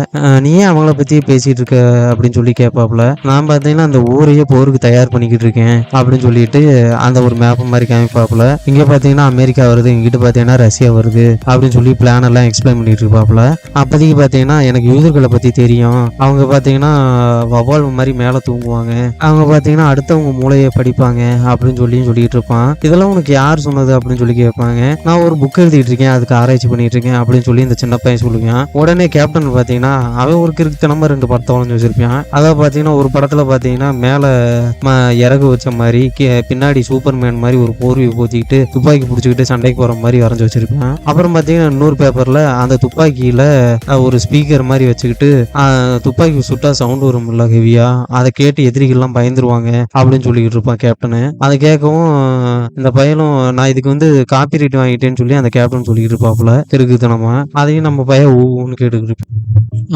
நீ ஏன் அவங்கள பற்றி பேசிட்டு இருக்க அப்படின்னு சொல்லி கேட்பாப்புல. நான் பார்த்தீங்கன்னா அந்த ஊரையே போருக்கு தயார் பண்ணிக்கிட்டு இருக்கேன் அப்படின்னு சொல்லிட்டு அந்த ஒரு மேப் மாதிரி காமிப்பாப்புல. இங்கே பார்த்தீங்கன்னா அமெரிக்கா வருது, இங்கிட்டு பார்த்தீங்கன்னா ரஷ்யா வருது அப்படின்னு சொல்லி பிளான் எல்லாம் எக்ஸ்பிளைன் பண்ணிட்டு இருப்பாப்புல. அப்போதைக்கு பார்த்தீங்கன்னா எனக்கு யூதர்களை பற்றி தெரியும், அவங்க பார்த்தீங்கன்னா வவால் மாதிரி மேலே தூங்குவாங்க, அவங்க பார்த்தீங்கன்னா அடுத்தவங்க மூளையை படிப்பாங்க அப்படின்னு சொல்லிட்டு இருப்பான். இதெல்லாம் உனக்கு யார் சொன்னது அப்படின்னு சொல்லி கேட்பாங்க. நான் ஒரு புக் எழுதிட்டு இருக்கேன், அதுக்கு ஆராய்ச்சி பண்ணிட்டு இருக்கேன் அப்படின்னு சொல்லி இந்த சின்ன பையன் சொல்லுவான். உடனே கேப்டன் பார்த்தீங்கன்னா அவன் ஒரு கிறுக்குத்தனமா 2 படத்தை வளைஞ்சு வச்சிருப்பான். அதாவது பார்த்தீங்கன்னா ஒரு படத்துல பார்த்தீங்கன்னா மேலே இறகு வச்ச மாதிரி பின்னாடி சூப்பர்மேன் மாதிரி ஒரு போர்வையை போத்திக்கிட்டு துப்பாக்கி பிடிச்சிக்கிட்டு சண்டைக்கு போற மாதிரி வரைஞ்சி வச்சிருப்பான். அப்புறம் பார்த்தீங்கன்னா இன்னொரு பேப்பர்ல அந்த துப்பாக்கியில ஒரு ஸ்பீக்கர் மாதிரி வச்சுக்கிட்டு துப்பாக்கி சுட்டா சவுண்ட் வரும் இல்ல ஹெவியா, அதை கேட்டு எதிரிகள்லாம் பயந்துருவாங்க அப்படின்னு சொல்லிக்கிட்டு இருப்பான் கேப்டனு. அதை கேட்கவும் இந்த பையனும் நான் இதுக்கு காப்பி ரைட் வாங்கிட்டேன்னு சொல்லி அந்த கேப்டன் சொல்லிக்கிட்டு இருப்பாப்புல இருக்குத்தனமா. அதையும் நம்ம பையன் ஊன்னு கேட்டுக்கிட்டு.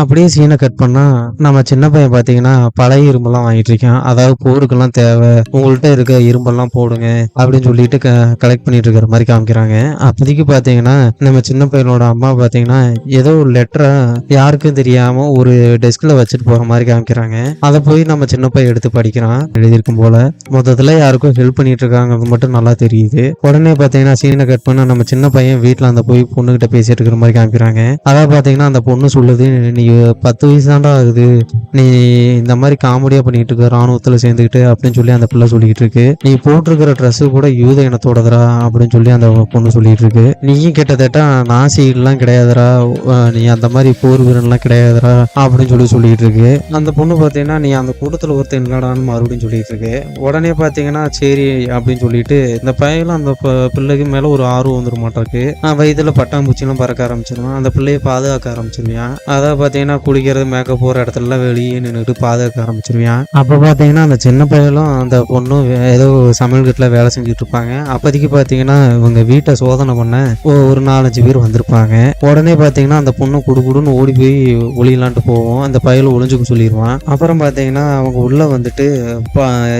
அப்படியே சீனை கட் பண்ணா நம்ம சின்ன பையன் பார்த்தீங்கன்னா பழைய இரும்பெல்லாம் வாங்கிட்டு இருக்கான். அதாவது போருக்கெல்லாம் தேவை, உங்கள்கிட்ட இருக்க இரும்பெல்லாம் போடுங்க அப்படின்னு சொல்லிட்டு கலெக்ட் பண்ணிட்டு இருக்கிற மாதிரி காமிக்கிறாங்க. அப்போதைக்கு பார்த்தீங்கன்னா நம்ம சின்ன பையனோட அம்மா பார்த்தீங்கன்னா ஏதோ ஒரு லெட்டரை யாருக்கும் தெரியாம ஒரு டெஸ்க்ல வச்சுட்டு போற மாதிரி காமிக்கிறாங்க. அதை போய் நம்ம சின்ன பையன் எடுத்து படிக்கிறான். எழுதியிருக்கும் போல மொத்தத்துல யாருக்கும் ஹெல்ப் பண்ணிட்டு இருக்காங்க மட்டும் நல்லா தெரியுது. உடனே பார்த்தீங்கன்னா சீனை கட் பண்ண நம்ம சின்ன பையன் வீட்டில் அந்த போய் பொண்ணுகிட்ட பேசிட்டு இருக்கிற மாதிரி காமிக்கிறாங்க. அதாவது பார்த்தீங்கன்னா அந்த பொண்ணு சொல்லுது, நீ 10 வயசு தாண்டா ஆகுது, நீ இந்த மாதிரி காமெடியா பண்ணிட்டு இருக்க ராணுவத்துல சேர்ந்துக்கிட்டு அப்படின்னு சொல்லி அந்த பிள்ளை சொல்லிட்டு இருக்கு. நீ போட்டிருக்கிற ட்ரெஸ் கூட யூத இனத்தோடதுரா அப்படின்னு சொல்லி அந்த பொண்ணு சொல்லிட்டு இருக்கு. நீயும் கிட்டத்தட்ட நாசி எல்லாம் கிடையாதுரா, நீ அந்த மாதிரி போர் வீரன்லாம் கிடையாதுரா அப்படின்னு சொல்லிட்டு இருக்கு. அந்த பொண்ணு பார்த்தீங்கன்னா நீ அந்த கூட்டத்தில் ஒருத்தர் இல்லடான்னு மறுபடியும் சொல்லிட்டு இருக்கு. உடனே பார்த்தீங்கன்னா சரி அப்படின்னு சொல்லிட்டு இந்த பையனும் அந்த பிள்ளைக்கு மேல ஒரு ஆர்வம் வந்துட மாட்டாருக்கு. வயதுல பட்டாம்பூச்சிலாம் பறக்க ஆரம்பிச்சிருவான். அந்த பிள்ளையை பாதுகாக்க ஆரம்பிச்சிருவான். அதாவது பார்த்தீங்கன்னா குளிக்கிறது மேக்கப் போகிற இடத்துல வெளியே நின்றுட்டு பாதுகாக்க ஆரம்பிச்சிருவான். அப்போ பார்த்தீங்கன்னா அந்த சின்ன பையனும் அந்த பொண்ணும் ஏதோ சமையல் கட்டில் வேலை செஞ்சுட்டு இருப்பாங்க. அப்போதைக்கு பார்த்தீங்கன்னா இவங்க வீட்டை சோதனை பண்ண ஒரு 4-5 பேர் வந்திருப்பாங்க. உடனே பார்த்தீங்கன்னா அந்த பொண்ணு குடுன்னு ஓடி போய் ஒளியலான்ட்டு போவோம். அந்த பையனை ஒளிஞ்சுக்க சொல்லிடுவான். அப்புறம் பார்த்தீங்கன்னா அவங்க உள்ள வந்துட்டு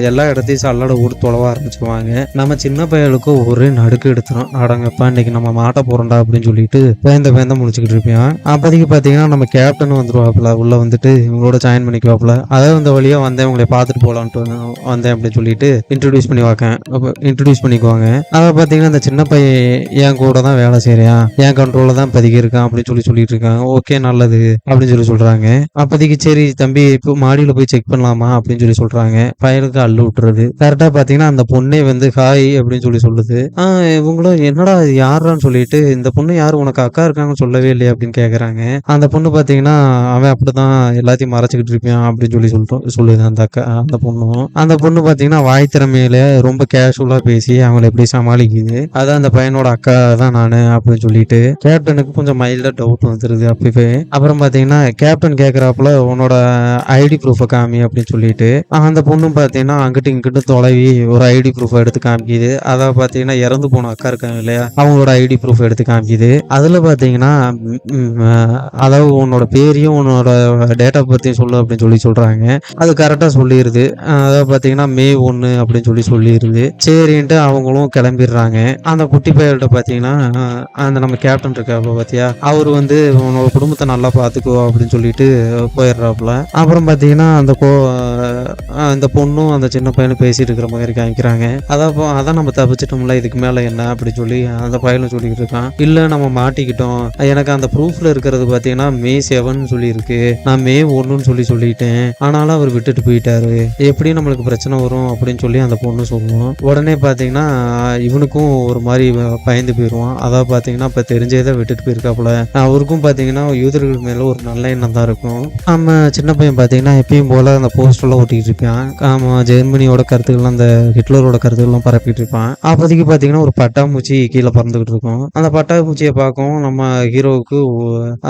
எல்லா இடத்தையும் சல்லடை ஓடி தொலைவ ஆரம்பிச்சிருவாங்க. நம்ம சின்ன பையனுக்கு ஒரே நடுக்கு எடுத்துரும். அடங்கப்பா இன்னைக்கு நம்ம மாட்ட போறோம்டா அப்படின்னு சொல்லிட்டு பேந்த முடிச்சுக்கிட்டு இருப்பான். அப்போதைக்கு பார்த்தீங்கன்னா நம்ம கேப்டன் வந்துருவாப்புல. உள்ள வந்துட்டு இவங்களோட ஜாயின் பண்ணிக்குவாப்புல. அதாவது இந்த வழியா வந்தேன், உங்களை பார்த்துட்டு போகலான்ட்டு வந்தேன் அப்படின்னு சொல்லிட்டு இன்ட்ரடியூஸ் பண்ணிக்குவாங்க. அதை பார்த்தீங்கன்னா இந்த சின்ன பையன் என் கூட தான் வேலை செய்யறியா, என் கண்ட்ரோல தான் பதிக்க இருக்கான் அப்படின்னு சொல்லிட்டு இருக்காங்க. ஓகே நல்லது அப்படின்னு சொல்றாங்க. அப்போதைக்கு சரி தம்பி இப்போ மாடியில போய் செக் பண்ணலாமா அப்படின்னு சொல்றாங்க. பையனுக்கு அள்ளு விட்டுறது. கரெக்டா பார்த்தீங்கன்னா அந்த பொண்ணே ஹாய் அப்படின்னு சொல்லுது. இவங்களும் என்னடா யாரான்னு சொல்லிட்டு இந்த பொண்ணு யாரு உனக்கு அக்கா இருக்காங்கன்னு சொல்லவே இல்லையா அப்படின்னு கேட்குறாங்க. அந்த பொண்ணு பார்த்தீங்கன்னா அவன் அப்படிதான் எல்லாத்தையும் மறைச்சிக்கிட்டு இருப்பான் அப்படின்னு சொல்லுது அந்த பொண்ணு பார்த்தீங்கன்னா வாய் திறமையில ரொம்ப கேஷுவலா பேசி அவங்களை எப்படி சமாளிக்குது. அதான் அந்த பையனோட அக்கா தான் நானு அப்படின்னு சொல்லிட்டு கேப்டனுக்கு கொஞ்சம் மைல்டா டவுட் வந்துருது அப்பவே. அப்புறம் பார்த்தீங்கன்னா கேப்டன் கேட்குறாப்புல உன்னோட ஐடி ப்ரூஃபை காமி அப்படின்னு சொல்லிட்டு அந்த பொண்ணும் பார்த்தீங்கன்னா அங்கிட்டு இங்கிட்டு தொலைவி ஒரு ஐடி ப்ரூஃபை எடுத்து காமிக்குது. அதாவது பார்த்தீங்கன்னா இறந்து போன அக்கா இருக்காங்க இல்லையா, அவங்களோட ஐடி ப்ரூஃப் எடுத்து காமிக்குது. அதுல பார்த்தீங்கன்னா அதாவது உன்னோட பேரையும் உன்னோட டேட் ஆஃப் பர்த்தையும் சொல்லு அப்படின்னு சொல்றாங்க. அது கரெக்டா சொல்லிடுது. அதாவது பார்த்தீங்கன்னா மே 1 அப்படின்னு சொல்லிடுது. சரின்ட்டு அவங்களும் கிளம்பிடுறாங்க. அந்த குட்டி பையல்கிட்ட பார்த்தீங்கன்னா அந்த நம்ம கேப்டன் இருக்காப்புல பார்த்தியா, அவர் உன்னோட குடும்பத்தை நல்லா பார்த்துக்கோ அப்படின்னு சொல்லிட்டு போயிடுறாப்புல. அப்புறம் பார்த்தீங்கன்னா அந்த பொண்ணும் அந்த சின்ன பையனும் பேசிட்டு இருக்கிற மாதிரி காமிக்கிறாங்க. அதான் நம்ம தப்பிச்சிட்டோம்ல, இதுக்கு மேல என்ன அப்படின்னு சொல்லி அந்த பையனும் சொல்லிக்கிட்டு இருக்கான். இல்ல நம்ம மாட்டிக்கிட்டோம், எனக்கு அந்த ப்ரூஃப்ல இருக்கிறது பார்த்தீங்கன்னா மே 7 சொல்லி இருக்கு, நான் மே 1 சொல்லிட்டேன், ஆனாலும் அவர் விட்டுட்டு போயிட்டாரு, எப்படி நம்மளுக்கு பிரச்சனை வரும் அப்படின்னு சொல்லி அந்த பொண்ணு சொல்லுவோம். உடனே பார்த்தீங்கன்னா இவனுக்கும் ஒரு மாதிரி பயந்து போயிடுவான். அதாவது பார்த்தீங்கன்னா இப்போ தெரிஞ்சதை விட்டுட்டு போயிருக்காப்புல. அவருக்கும் பார்த்தீங்கன்னா யூதர்கள் மேல ஒரு நல்ல எண்ணம் தான் இருக்கும். நம்ம சின்ன பையன் பார்த்தீங்கன்னா எப்பயும் போல் அந்த போஸ்டர்லாம் ஒட்டிக்கிட்டு இருப்பான். ஜெர்மனியோட கருத்துக்கள்லாம் அந்த ஹிட்லரோட கருத்துக்கள்லாம் பரப்பிட்டு இருப்பான். அப்போதைக்கு பார்த்தீங்கன்னா ஒரு பட்டாம்பூச்சி கீழே பறந்துகிட்டு இருக்கும். அந்த பட்டாம்பூச்சியை பார்க்கவும் நம்ம ஹீரோவுக்கு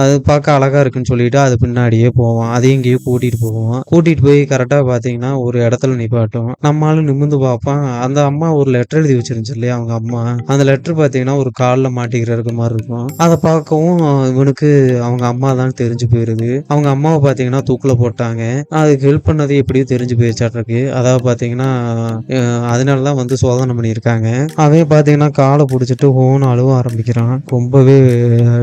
அது பார்க்க அழகா இருக்குன்னு சொல்லிட்டு அது பின்னாடியே போவான். அதையும் இங்கேயே கூட்டிட்டு போவோம். கூட்டிட்டு போய் கரெக்டாக பார்த்தீங்கன்னா ஒரு இடத்துல நிப்பாட்டும். நம்மளும் நிமிர்ந்து பார்ப்பான். அந்த அம்மா ஒரு லெட்டர் எழுதி வச்சிருந்துச்சு இல்லையா அவங்க அம்மா, அந்த லெட்டர் பார்த்தீங்கன்னா ஒரு காலில் மாட்டிக்கிற மாதிரி இருக்கும். அதை பார்க்கவும் இவனுக்கு அவங்க அம்மா தான் தெரிஞ்சு போயிருது. அவங்க அம்மாவை பார்த்தீங்கன்னா தூக்கில் போட்டாங்க. அதுக்கு ஹெல்ப் பண்ணது எப்படியும் தெரிஞ்சு போயிடுச்சாட்டிருக்கு. அதாவது பார்த்தீங்கன்னா அதனாலதான் வந்து சோதனை பண்ணியிருக்காங்க. அவன் பார்த்தீங்கன்னா காலை பிடிச்சிட்டு ஓன்னு அழுவ ஆரம்பிக்கிறான். ரொம்பவே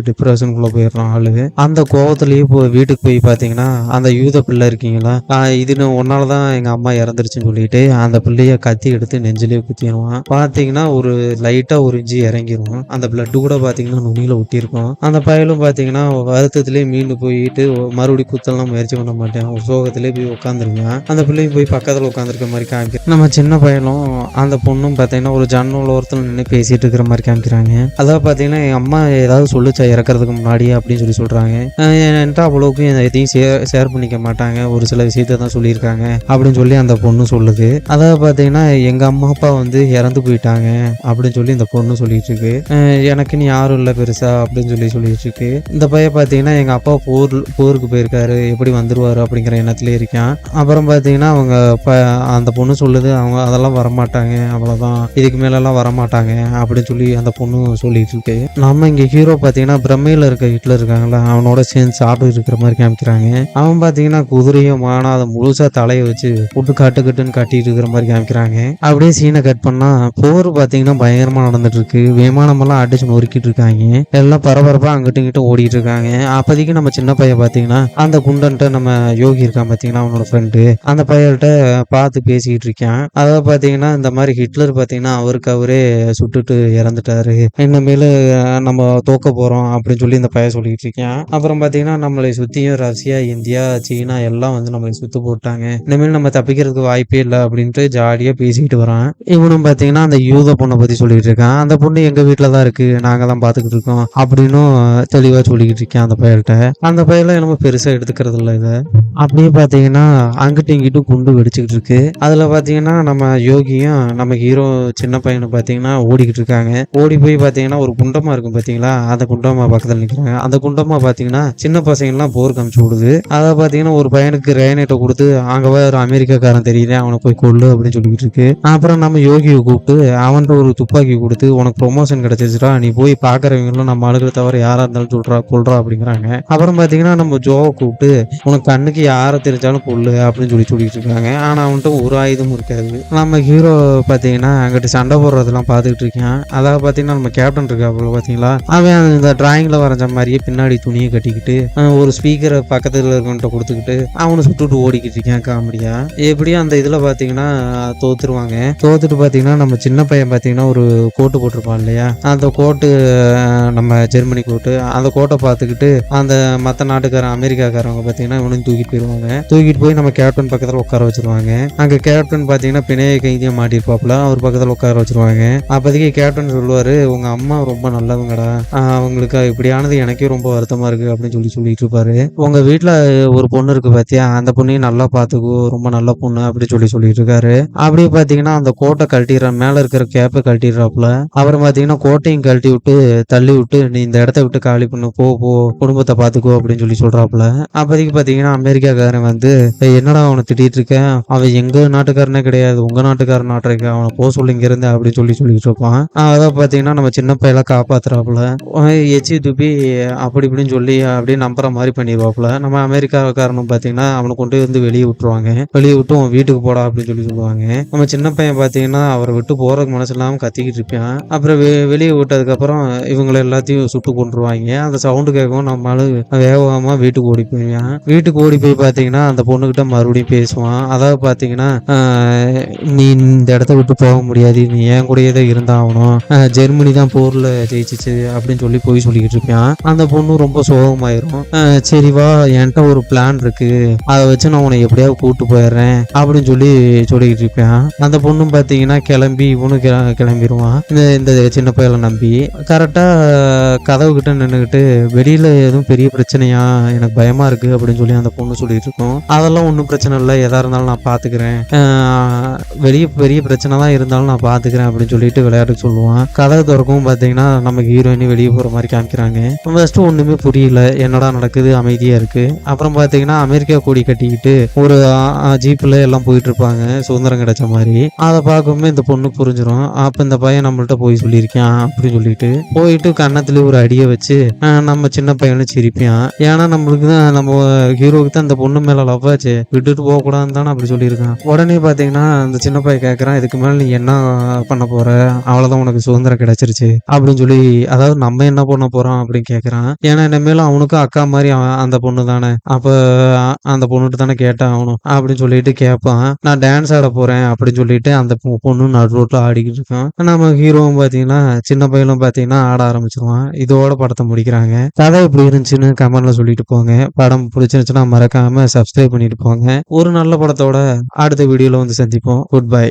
டிப்ரெஷனுக்குள்ள போயிடுறான் ஆளு. அந்த கோவத்திலேயே வீட்டுக்கு போய் பார்த்தீங்கன்னா அந்த யூத பிள்ளை இருக்கீங்களா, இதுன்னு ஒன்னாலதான் எங்க அம்மா இறந்துருச்சுன்னு சொல்லிட்டு அந்த பிள்ளைய கத்தி எடுத்து நெஞ்சிலேயே குத்திடுவான். பார்த்தீங்கன்னா ஒரு லைட்டா ஒரு இஞ்சி இறங்கிரும். அந்த பிளட்டு கூட பார்த்தீங்கன்னா நுனியில ஒட்டியிருக்கும். அந்த பயலும் பார்த்தீங்கன்னா வருத்தத்திலேயே மீண்டு போயிட்டு மறுபடியும் குத்தலாம் முயற்சி பண்ண மாட்டேன். ஒரு சோகத்திலே போய் உட்காந்துருக்கான். அந்த பிள்ளையும் போய் பக்கத்தில் உட்காந்துருக்க மாதிரி காமிக்கிறேன். நம்ம சின்ன பையனும் அந்த பொண்ணும் பார்த்தீங்கன்னா ஒரு ஜன்னல் ஓரத்தில் நின்று பேசிட்டு இருக்கிற மாதிரி காமிக்கிறாங்க. அதாவது பார்த்தீங்கன்னா என் அம்மா ஏதாவது சொல்லிச்சா இறக்கிறதுக்கு முன்னாடி அப்படின்னு சொல்லி சொல்றாங்க. என்கிட்ட அவ்வளோக்கும் எதையும் ஷேர் பண்ணிக்க மாட்டாங்க, ஒரு சில விஷயத்த தான் சொல்லியிருக்காங்க அப்படின்னு சொல்லி அந்த பொண்ணு சொல்லுது. அதாவது பார்த்தீங்கன்னா எங்க அம்மா அப்பா வந்து இறந்து போயிட்டாங்க அப்படின்னு சொல்லி இந்த பொண்ணு சொல்லிட்டு இருக்கு. எனக்குன்னு யாரும் இல்லை பெருசா அப்படின்னு சொல்லிட்டு இருக்கு. இந்த பையன் பார்த்தீங்கன்னா எங்க அப்பா போருக்கு போயிருக்காரு, எப்படி வந்துருவாரு அப்படிங்கிற எண்ணத்திலே இருக்கான். அப்புறம் பார்த்தீங்கன்னா அவங்க அந்த பொண்ணு சொல்லுது அவங்க அதெல்லாம் வரமாட்டாங்க, அவ்வளோதான், இதுக்கு மேலெல்லாம் வரமாட்டாங்க அப்படின்னு சொல்லி அந்த பொண்ணு சொல்லிட்டு இருக்கு. நம்ம இங்கே ஹீரோ பார்த்தீங்கன்னா பிரம்மையில் இருக்க ஹிட்லர் இருக்காங்களா, அவனோட சேர்ந்து சாப்பிட்டு இருக்கிற மாதிரி காமிக்கிறாங்க. அவன் பார்த்தீங்கன்னா குதிரையும் மானா அதை முழுசா தலையை வச்சு புட்டு காட்டுக்கிட்டுன்னு கட்டிட்டு இருக்கிற மாதிரி காமிக்கிறாங்க. அப்படியே சீனை கட் பண்ணா போர் பார்த்தீங்கன்னா பயங்கரமா நடந்துட்டு இருக்கு. விமானமெல்லாம் அடிச்சு நொறுக்கிட்டு இருக்காங்க. எல்லாம் பரபரப்பா அங்கிட்டு இங்கிட்ட ஓடிட்டு இருக்காங்க. அப்போதைக்கு நம்ம சின்ன பையன் பார்த்தீங்கன்னா அந்த குண்டன்ட்ட நம்ம யோகி இருக்கான் பார்த்தீங்கன்னா அவனோட ஃப்ரெண்டு, அந்த பையன்கிட்ட பார்த்து பேசிக்கிட்டு இருக்கான். அதாவது பார்த்தீங்கன்னா இந்த மாதிரி ஹிட்லர் பார்த்தீங்கன்னா அவருக்கு அவரே சுட்டுட்டு இறந்துட்டாரு, இனிமேல் நம்ம தோக்க போறோம் அப்படின்னு சொல்லி இந்த பையன் சொல்லிட்டு இருக்கான். அப்புறம் பார்த்தீங்கன்னா நம்மளை சுற்றியும் ரஷ்யா, இந்தியா, சீனா எல்லாம் வந்து நம்மளை சுத்து போட்டாங்க, இனிமேல் நம்ம தப்பிக்கிறதுக்கு வாய்ப்பே இல்லை அப்படின்ட்டு ஜாலியாக பேசிக்கிட்டு வரான். இவனும் பார்த்தீங்கன்னா அந்த யூத பொண்ணை பற்றி சொல்லிட்டு இருக்கான். அந்த பொண்ணு எங்கள் வீட்டில் தான் இருக்கு, நாங்கள் தான் பார்த்துக்கிட்டு இருக்கோம் அப்படின்னும் தெளிவாக சொல்லிக்கிட்டு இருக்கேன் அந்த பையன்கிட்ட. அந்த பையெல்லாம் என்னமோ பெருசாக எடுத்துக்கிறது இல்லை இதை. அப்படியே பார்த்தீங்கன்னா அங்கிட்டும் இங்கிட்டும் குண்டு வெடிச்சுக்கிட்டு இருக்கு. அதில் பார்த்தீங்கன்னா நம்ம யோகியும் நம்ம ஹீரோ சின்ன பையனை பார்த்தீங்கன்னா ஓடிக்கிட்டு இருக்காங்க. ஓடி போய் பார்த்தீங்கன்னா ஒரு குண்டமா இருக்கும் பார்த்தீங்களா, அந்த குண்டமா பக்கத்தில் நிற்கிறாங்க. அந்த குண்டமா பார்த்தீங்கன்னா சின்ன பசங்கள்லாம் போர் காமிச்சு விடுது. அதை பார்த்தீங்கன்னா ஒரு பையனுக்கு ரேனேட்டை கொடுத்து அங்கே ஒரு அமெரிக்காக்காரன் தெரியல அவனை போய் கொள்ளு அப்படின்னு சொல்லிக்கிட்டு இருக்கு. அப்புறம் நம்ம யோகியை கூப்பிட்டு அவன்கிட்ட ஒரு துப்பாக்கி கொடுத்து உனக்கு ப்ரொமோஷன் கிடைச்சிச்சுடா, நீ போய் பார்க்குறவங்களும் நம்ம ஆளுகளை தவிர யாராக இருந்தாலும் கொள்றா அப்படிங்கிறாங்க. அப்புறம் பார்த்தீங்கன்னா நம்ம ஜோவை கூப்பிட்டு உனக்கு கண்ணுக்கு யாரை தெரிஞ்சாலும் கொள்ளு அப்படின்னு சொல்லிட்டு இருக்காங்க. ஆனால் அவன்கிட்ட ஒரு ஆயுதமும் இருக்காது. நம்ம ஹீரோ பார்த்தீங்கன்னா அங்கிட்டு சண்டை போடுறதெல்லாம் பார்த்துக்கிட்டு இருக்கான். அதாவது பார்த்தீங்கன்னா நம்ம கேப்டன் இருக்காப்புல பார்த்தீங்களா, அவன் இந்த டிராயிங்ல வரைஞ்ச மாதிரியே பின்னாடி துணியை கட்டிக்கிட்டு ஒரு ஸ்பீக்கரை பக்கத்தில் இருக்கவன்ட்ட கொடுத்துக்கிட்டு அவனை சுட்டுட்டு ஓடிக்கிட்டு இருக்கான் காமெடியா. எப்படியும் அந்த இதில் பார்த்தீங்கன்னா தோத்துருவாங்க. தோத்துட்டு பார்த்தீங்கன்னா நம்ம சின்ன பையன் பார்த்தீங்கன்னா ஒரு கோட்டு போட்டிருப்பான் இல்லையா, அந்த கோட்டு நம்ம ஜெர்மனி கோட்டு, அந்த கோட்டை பார்த்துக்கிட்டு அந்த மற்ற நாட்டுக்காரன் அமெரிக்காக்காரவங்க பார்த்தீங்கன்னா இவனையும் தூக்கிட்டு போயிடுவாங்க. தூக்கிட்டு போய் நம்ம கேப்டன் பக்கத்தில் உட்கார வச்சிருவாங்க. அங்கே கேப்டன் பார்த்தீங்கன்னா பிணைய கைதியாக மாட்டிருப்பாப்புல, அவர் பக்கத்தில் உட்கார வச்சிருவாங்க. அப்போதைக்கு கேப்டன் சொல்லுவார், உங்க அம்மா ரொம்ப நல்லவங்கடா, அவங்களுக்கு இப்படியானது எனக்கே ரொம்ப வருத்தமா இருக்கு அப்படின்னு சொல்லிட்டு இருப்பாரு. உங்க வீட்டில் ஒரு பொண்ணு இருக்கு பார்த்தியா, அந்த பொண்ணையும் நல்லா பார்த்துக்கோ, ரொம்ப நல்ல பொண்ணு அப்படின்னு சொல்லிட்டு இருக்காரு. அப்படியே பார்த்தீங்கன்னா அந்த கோட்டை கழட்டிடுற மேலே இருக்கிற கேப்பை கழட்டிடுறாப்புல. அப்புறம் பார்த்தீங்கன்னா கோட்டையும் கழட்டி விட்டு தள்ளி விட்டு நீ இந்த இடத்த விட்டு காலி பண்ணு, போ குடும்பத்தை பார்த்துக்கோ அப்படின்னு சொல்றாப்புல. அப்போதைக்கு பார்த்தீங்கன்னா அமெரிக்காக்காரன் வந்து என்னடா அவனை திட்டிட்டு இருக்கேன், அவன் எங்க நாட்டுக்காரனே கிடையாது, உங்க நாட்டுக்காரன் நாட்டுக்கு அவனை போக சொல்லி இங்க இருந்து அப்படின்னு சொல்லிட்டு இருப்பான். அதான் பார்த்தீங்கன்னா நம்ம சின்ன பையெல்லாம் காப்பாத்துறாப்புல, எச்சி துப்பி அப்படி இப்படின்னு சொல்லி அப்படியே நம்புற மாதிரி பண்ணிடுவாப்புல. நம்ம அமெரிக்காக்காரனும் பார்த்தீங்கன்னா அவனை கொண்டு வந்து வெளியே விட்டுருவாங்க. வெளியே விட்டு உன் வீட்டுக்கு போடா அப்படின்னு சொல்லுவாங்க. நம்ம சின்ன பையன் பார்த்தீங்கன்னா அவரை விட்டு போறதுக்கு மனசு இல்லாமல் கத்திக்கிட்டு இருப்பான். அப்புறம் வெளியே விட்டதுக்கப்புறம் இவங்களை எல்லாத்தையும் சுட்டு கொண்டுருவாங்க. அந்த சவுண்டு கேட்கவும் நம்மளால வேகமாக வீட்டுக்கு ஓடி போயிடுவான். வீட்டுக்கு ஓடி போய் பார்த்தீங்கன்னா அந்த பொண்ணுகிட்ட மறுபடியும் பேசுவான். அதாவது பார்த்தீங்கன்னா நீ இந்த இடத்த விட்டு போக முடியாது, நீ என் கூடயே தான் இருந்தாகணும், ஜெர்மனி தான் போர்ல ஜெயிச்சிச்சு அப்படின்னு போய் சொல்லிக்கிட்டு இருப்பான். அந்த பொண்ணு ரொம்ப சோகமாயிரும். சரி வா, என்கிட்ட ஒரு பிளான் இருக்கு, அதை வச்சு நான் உன்னை எப்படியாவது கூப்பிட்டு போயிடுறேன் அப்படின்னு சொல்லிக்கிட்டு இருப்பான். அந்த பொண்ணும் பார்த்தீங்கன்னா கிளம்பி இவனும் கிளம்பிடுவான் இந்த சின்ன பையலை நம்பி. கரெக்டாக கதவு கிட்ட நின்றுக்கிட்டு வெளியில எதுவும் பெரிய பிரச்சனையா, எனக்கு பயமா இருக்கு அப்படின்னு சொல்லி அந்த பொண்ணு சொல்லிட்டு இருக்கோம். அதெல்லாம் ஒன்றும் பிரச்சனை இல்லை, எதா இருந்தாலும் நான் பார்த்துக்கிறேன், வெளியே பெரிய பிரச்சனை தான் இருந்தாலும் நான் பார்த்துக்கிறேன் அப்படின்னு சொல்லிட்டு விளையாட்டுக்கு சொல்லுவான். கதை திறக்கவும் பார்த்தீங்கன்னா நமக்கு ஹீரோயினி வெளியே போகிற மாதிரி காமிக்கிறாங்க. ஃபர்ஸ்ட் ஒன்றுமே புரியல, என்னடா நடக்குது, அமைதியாக இருக்கு. அப்புறம் பார்த்தீங்கன்னா அமெரிக்கா கொடி கட்டிக்கிட்டு ஒரு ஜீப்பில் எல்லாம் போயிட்டு இருப்பாங்க, சுதந்திரம் கிடைச்ச மாதிரி. அதை பார்க்கும்போது இந்த பொண்ணு புரிஞ்சிடும், அப்போ இந்த பையன் நம்மள்ட்ட போய் சொல்லியிருக்கான் அப்படின்னு சொல்லிட்டு போயிட்டு கன்னத்துல ஒரு அடியை வச்சு நம்ம சின்ன பையனை சிரிப்பான். ஏன்னா நம்மளுக்கு தான், நம்ம ஹீரோவுக்கு தான் இந்த பொண்ணு மேல லவ் ஆச்சு, விட்டுட்டு போக கூடாதுன்னு தானே அப்படி சொல்லியிருக்கான். உடனே பாத்தீங்கன்னா அந்த சின்ன பையன் கேட்கறான், இதுக்கு மேல நீ என்ன பண்ண போற, அவ்வளவுதான் உனக்கு சுதந்திரம் கிடைச்சிருச்சு அப்படின்னு சொல்லி, அதாவது நம்ம என்ன பண்ண போறோம் அப்படின்னு கேட்கறான். ஏன்னா இனிமேலும் அவனுக்கும் அக்கா மாதிரி அந்த பொண்ணு தானே, அப்ப அந்த பொண்ணுட்டு தானே கேட்டான் அவனும் அப்படின்னு சொல்லிட்டு கேட்பான். நான் டான்ஸ் ஆட போறேன் அப்படின்னு சொல்லிட்டு அந்த பொண்ணு நடு ரோட்ல ஆடிக்கிட்டு இருக்கான். நம்ம ஹீரோவும் பாத்தீங்கன்னா சின்ன பையனும் பாத்தீங்கன்னா ஆட ஆரம்பிச்சிருவான். இதோட படத்தை முடிக்கிறாங்க. கதை எப்படி இருந்துச்சுன்னு கமெண்ட்ல சொல்லிட்டு போங்க. படம் பிடிச்சிருந்துச்சுன்னா மறக்காம சப்ஸ்கிரைப் பண்ணிட்டு போங்க. ஒரு நல்ல படத்தோட அடுத்த வீடியோல வந்து சந்திப்போம். Good bye.